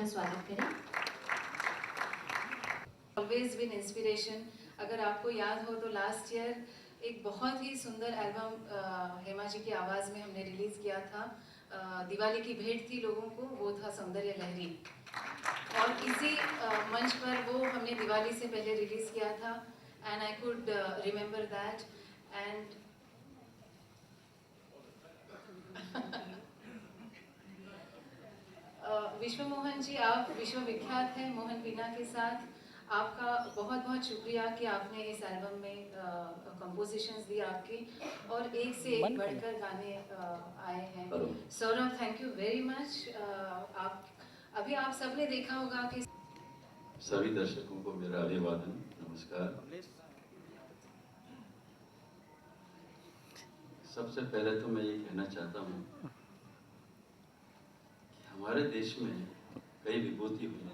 का स्वागत करें। Always been inspiration. अगर आपको याद हो तो लास्ट ईयर एक बहुत ही सुंदर एल्बम हेमा जी की आवाज़ में हमने रिलीज़ किया था। दिवाली की भेंट थी लोगों को, वो था सौंदर्य लहरी। और इसी मंच पर वो हमने दिवाली से पहले रिलीज़ किया था and I could remember that. And विश्व मोहन जी, आप विश्वविख्यात हैं मोहन वीणा के साथ। आपका बहुत बहुत शुक्रिया कि आपने इस एल्बम में कंपोजिशंस दी आपकी, और एक से एक बढ़कर गाने आए हैं। Saurabh, thank you very much. आप सबने देखा होगा कि सभी दर्शकों को मेरा अभिवादन, नमस्कार। सबसे पहले तो मैं ये कहना चाहता हूँ कि हमारे देश में कई विभूति हुई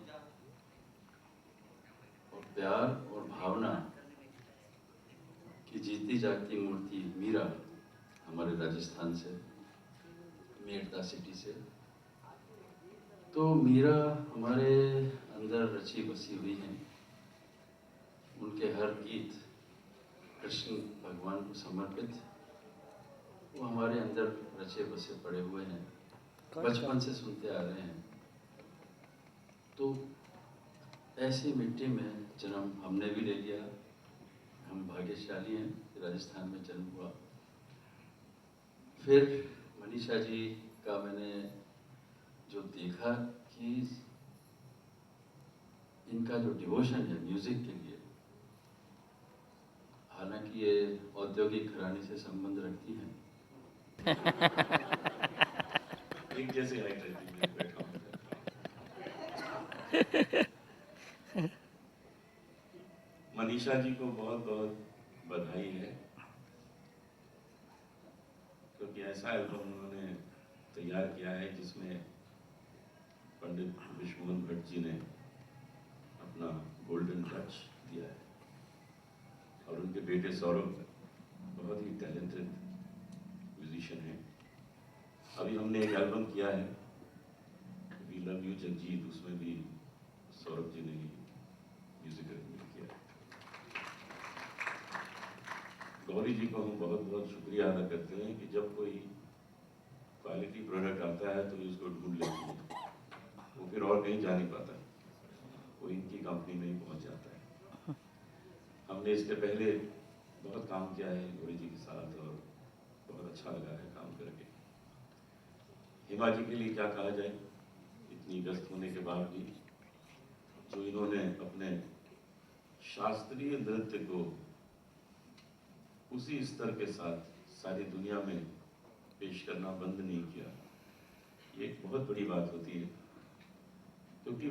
और प्यार और भावना की जीती जागती मूर्ति मीरा हमारे राजस्थान से, मेड़ता सिटी से। तो मीरा हमारे अंदर रची बसी हुई हैं। उनके हर गीत कृष्ण भगवान को समर्पित, वो हमारे अंदर रचे बसे पड़े हुए हैं, बचपन से सुनते आ रहे हैं। तो ऐसी मिट्टी में जन्म हमने भी ले लिया। हम भाग्यशाली हैं कि राजस्थान में जन्म हुआ। फिर मनीषा जी का मैंने जो देखा कि इनका जो डिवोशन है म्यूजिक के लिए, हालांकि ये औद्योगिक घराने से संबंध रखती हैं। एक जैसे हाइट रहती है, बैठा हूं। मनीषा जी को बहुत बहुत बधाई है, क्योंकि ऐसा एल्बम उन्होंने तैयार किया है जिसमें पंडित विश्व मोहन भट्ट जी ने अपना गोल्डन टच दिया है, और उनके बेटे सौरभ बहुत ही टैलेंटेड म्यूजिशियन है। अभी हमने एक एल्बम किया है, वी लव यू जगजीत, उसमें भी सौरभ जी ने ही म्यूजिक किया है। गौरी जी को हम बहुत बहुत शुक्रिया अदा करते हैं कि जब कोई क्वालिटी प्रोडक्ट आता है तो इसको ढूंढ लेती है, वो फिर और कहीं जा नहीं पाता, वो इनकी कंपनी में ही पहुंच जाता है। हमने इसके पहले बहुत काम किया है गौरी जी के साथ, और बहुत अच्छा लगा है काम करके। हेमा जी के लिए क्या कहा जाए, इतनी व्यस्त होने के बाद भी जो इन्होंने अपने शास्त्रीय नृत्य को उसी स्तर के साथ सारी दुनिया में पेश करना बंद नहीं किया, ये एक बहुत बड़ी बात होती है, क्योंकि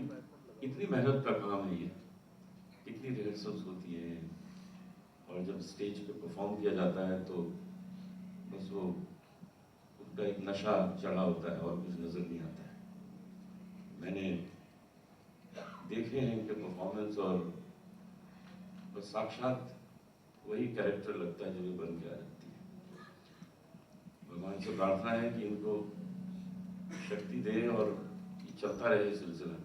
इतनी मेहनत का काम है ये, कितनी रिहर्सल्स होती है, और जब स्टेज पे परफॉर्म किया जाता है तो बस वो उनका एक नशा चढ़ा होता है और कुछ नजर नहीं आता है। मैंने देखे हैं इनके परफॉर्मेंस, और बस साक्षात वही कैरेक्टर लगता है जो ये बन के आ जाती है। भगवान से प्रार्थना है कि इनको शक्ति दे और ये चलता रहे सिलसिला,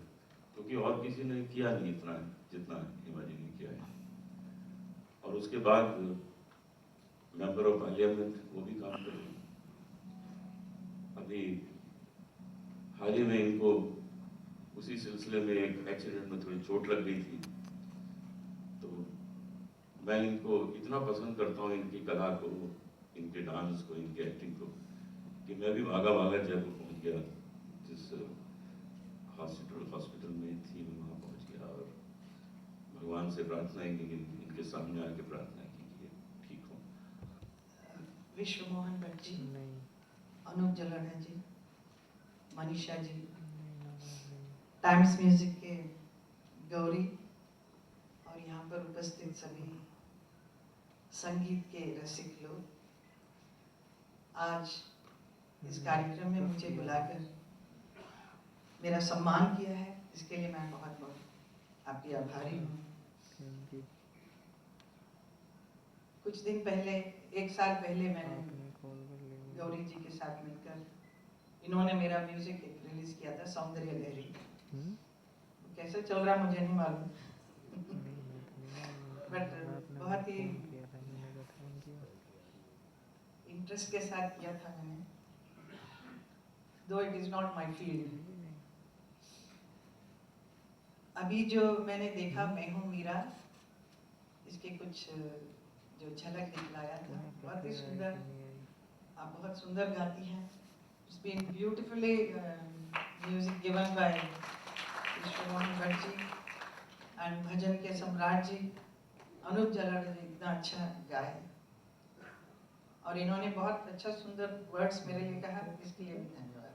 क्योंकि और किसी ने किया नहीं इतना जितना हेमा जी ने किया है। और उसके बाद मेंबर ऑफ पार्लियामेंट वो भी काम कर रहे हैं। अभी हाल ही में इनको उसी सिलसिले में एक एक्सीडेंट में थोड़ी चोट लग गई थी, तो मैं इनको इतना पसंद करता हूँ, इनकी कला को, इनके डांस को, इनके एक्टिंग को, कि मैं भी भागा भागा जयपुर पहुँच गया। जिस हॉस्पिटल में थी मैं वहाँ पहुँच गया, और भगवान से प्रार्थना की, इनके सामने आके प्रार्थना की कि ठीक हो। विश्व मोहन भट्ट जी, अनूप जलोढ़ा जी, मनीषा जी, टाइम्स म्यूजिक के गौरी, और यहाँ पर उपस्थित सभी संगीत के रसिक लोग, आज इस कार्यक्रम में मुझे बुलाकर मेरा सम्मान किया है, इसके लिए मैं बहुत बहुत आपकी आभारी हूँ। कुछ दिन पहले, एक साल पहले, मैंने गौरी जी के साथ मिलकर, इन्होंने मेरा म्यूजिक रिलीज किया था, सौंदर्य लहरी, कैसे चल रहा मुझे नहीं मालूम, बट बहुत ही इंटरेस्ट के साथ किया था मैंने, दो it is not my field. अभी जो मैंने देखा मैं हूँ मीरा, इसके कुछ जो झलक दिखलाया था, बहुत ही सुंदर, आप बहुत सुंदर गाती हैं। It's been beautifully music given by Ishwar Mohan Bhatt ji and भजन के सम्राट जी अनूप जलोढ़ जी, इतना अच्छा गाए और इन्होंने बहुत अच्छा सुंदर वर्ड्स मेरे लिए कहा, इसके लिए भी धन्यवाद।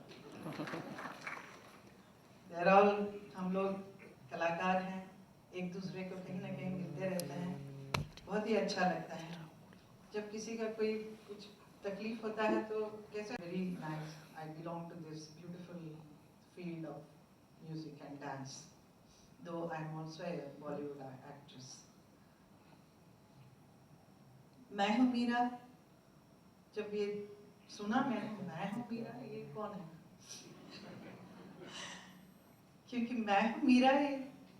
देयर ऑल हम लोग कलाकार हैं, एक दूसरे को कहीं ना कहीं मिलते रहते हैं, बहुत ही अच्छा लगता है। जब किसी का कोई कुछ तकलीफ होता है तो कैसे very nice, I belong to this beautiful field of music and dance, though I am also a Bollywood actress. मैं हूँ मीरा, जब ये सुना मैं हूँ मीरा, ये कौन है? क्योंकि मैं हूँ मीरा,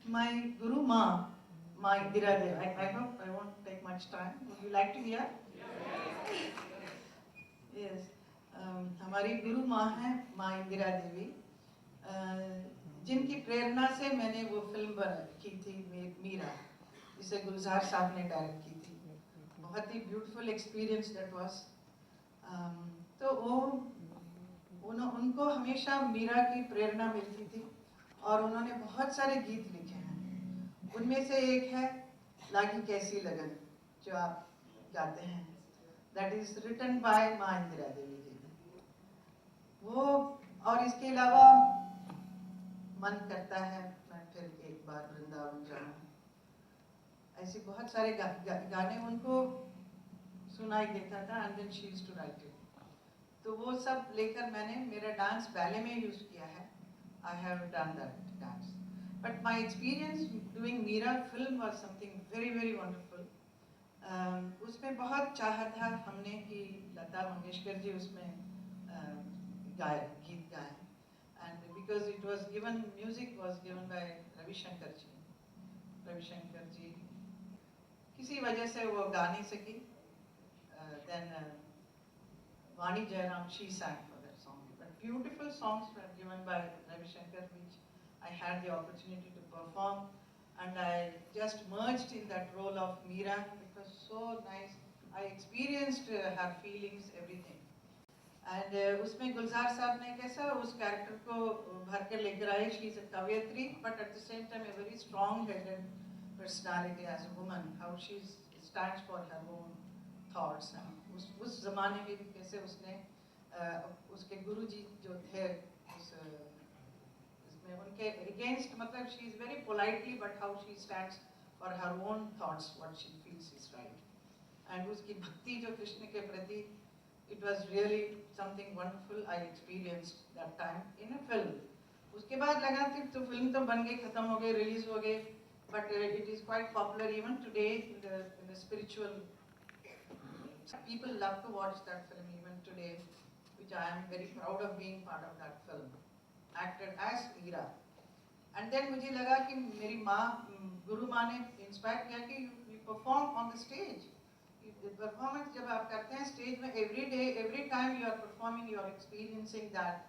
माय गुरु माँ, माँ इंदिरा देवी। I hope I won't take much time. Would you like to hear? Yes. हमारी गुरु माँ है माँ इंदिरा देवी, जिनकी प्रेरणा से मैंने वो फिल्म की थी मीरा, जिसे गुलजार साहब ने डायरेक्ट की थी। बहुत ही ब्यूटीफुल एक्सपीरियंस दैट वाज। तो वो उनको हमेशा मीरा की प्रेरणा मिलती थी और उन्होंने बहुत सारे गीत लिखे हैं। उनमें से एक है लागी कैसी लगन, जो आप गाते हैं, दैट इज रिटन बाय माँ इंदिरा देवी जी। वो और इसके अलावा मन करता है मैं फिर एक बार वृंदावन जाऊं, ऐसे बहुत सारे गाने उनको सुनाई देता था and then she used to write it. तो वो सब लेकर मैंने मेरा डांस बैले में यूज किया है। I have done that dance, but my experience doing Meera film was something very very wonderful. उसमें बहुत चाहा था हमने कि लता मंगेशकर जी उसमें गीत गाए, and because it was given, music was given by Ravishankar जी किसी वजह से वो गा नहीं सकी। Then Vani Jairam, she sang for that song. But beautiful songs were given by Ravi Shankar, which I had the opportunity to perform, and I just merged in that role of Meera. It was so nice. I experienced her feelings, everything. And उसमें गुलजार साहब ने कैसा उस character को भर कर लेकर आए। She is a कवयित्री, but at the same time a very strong-headed personality as a woman. How she stands for her own thoughts. उस ज़माने में भी कैसे उसने उसके गुरुजी जो थे इसमें उनके अगेंस्ट, मतलब she is very politely, but how she stands for her own thoughts, what she feels is right, and उसकी भक्ति जो कृष्ण के प्रति, it was really something wonderful. I experienced that time in a film. उसके बाद लगा तो फिल्म तो बन गई, खत्म हो गई, रिलीज हो गई, but it is quite popular even today in the spiritual. People love to watch that film even today, which I am very proud of being part of that film, acted as Meera. And then मुझे लगा कि मेरी माँ, गुरु माँ ने inspire किया कि you perform on the stage. The performance जब आप करते हैं स्टेज में, every day, every time you are performing, you are experiencing that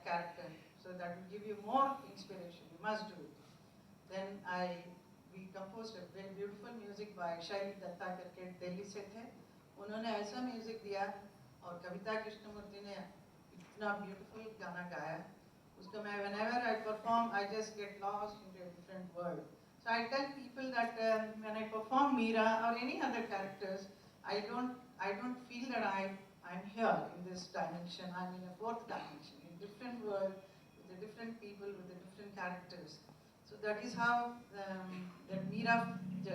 character, so that will give you more inspiration. You must do it. Then we composed a very beautiful music by Shaili Datta करके दिल्ली से थे। उन्होंने ऐसा music दिया और कविता कृष्णमूर्ति ने इतना beautiful गाना गाया, उसको मैं whenever I perform I just get lost into a different world. So I tell people that when I perform Meera or any other characters, I don't feel that I'm here in this dimension. I'm in a fourth dimension, in a different world with the different people, with the different characters. So that is how that Meera,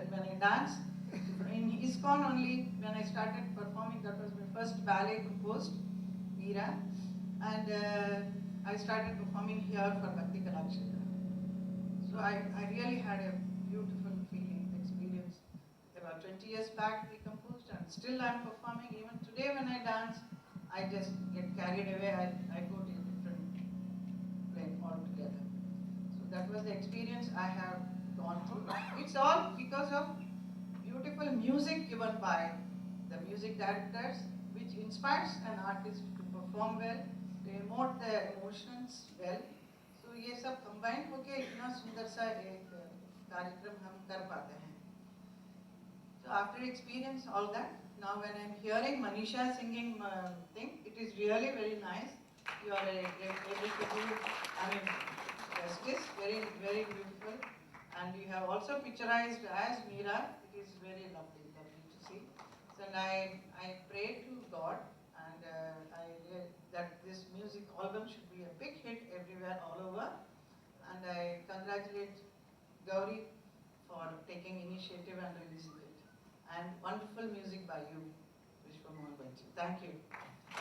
when I dance in ISKCON only, when I started performing, that was my first ballet composed, Meera, and I started performing here for Bhakti Kalakshetra. So I really had a beautiful feeling, experience. About 20 years back we composed, and still I'm performing. Even today when I dance, I just get carried away, I go to a different plane altogether. So that was the experience I have gone through. It's all because of beautiful music given by the music directors, which inspires an artist to perform well, to emote the emotions well. So ये सब combine होके इतना सुंदर सा एक कार्यक्रम हम कर पाते हैं. So after experience all that, now when I'm hearing Manisha singing thing, it is really very nice. You are able to do, I mean, justice, very, very beautiful. And you have also picturized as Meera. It is very lovely, lovely to see. So and I pray to God and that this music album should be a big hit everywhere, all over. And I congratulate Gauri for taking initiative and releasing it. And wonderful music by you, Vishwamohan Bansal. Thank you.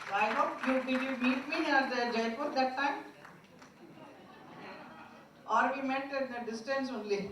So I hope did you meet me at Jaipur that time? Or we met at the distance only?